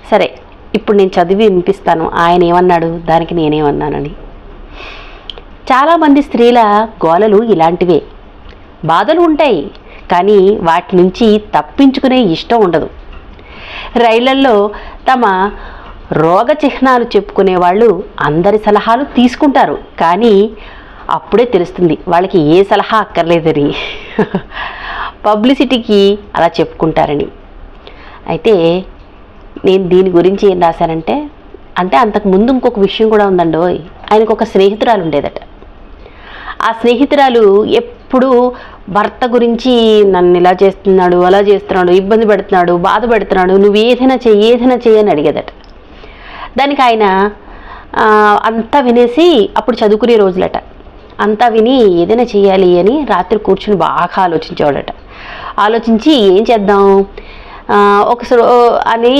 సరే, ఇప్పుడు నేను చదివి వినిపిస్తాను ఆయన ఏమన్నాడు, దానికి నేనేమన్నానని. చాలామంది స్త్రీల గోలలు ఇలాంటివే. బాధలు ఉంటాయి, కానీ వాటి నుంచి తప్పించుకునే ఇష్టం ఉండదు. రైళ్లల్లో తమ రోగ చిహ్నాలు చెప్పుకునే వాళ్ళు అందరి సలహాలు తీసుకుంటారు, కానీ అప్పుడే తెలుస్తుంది వాళ్ళకి ఏ సలహా అక్కర్లేదని. పబ్లిసిటీకి అలా చెప్పుకుంటారని. అయితే నేను దీని గురించి ఏం రాశానంటే, అంతకుముందు ఇంకొక విషయం కూడా ఉందండి. ఆయనకు ఒక స్నేహితురాలు ఉండేదట. ఆ స్నేహితురాలు ఎప్పుడూ భర్త గురించి నన్ను ఇలా చేస్తున్నాడు, అలా చేస్తున్నాడు, ఇబ్బంది పెడుతున్నాడు, బాధ పెడుతున్నాడు, నువ్వు ఏదైనా చెయ్యి అని అడిగేదట. దానికి ఆయన అంతా వినేసి, అప్పుడు చదువుకునే రోజులట, అంతా విని ఏదైనా చేయాలి అని రాత్రి కూర్చుని బాగా ఆలోచించేవాడట. ఆలోచించి ఏం చేద్దాం అని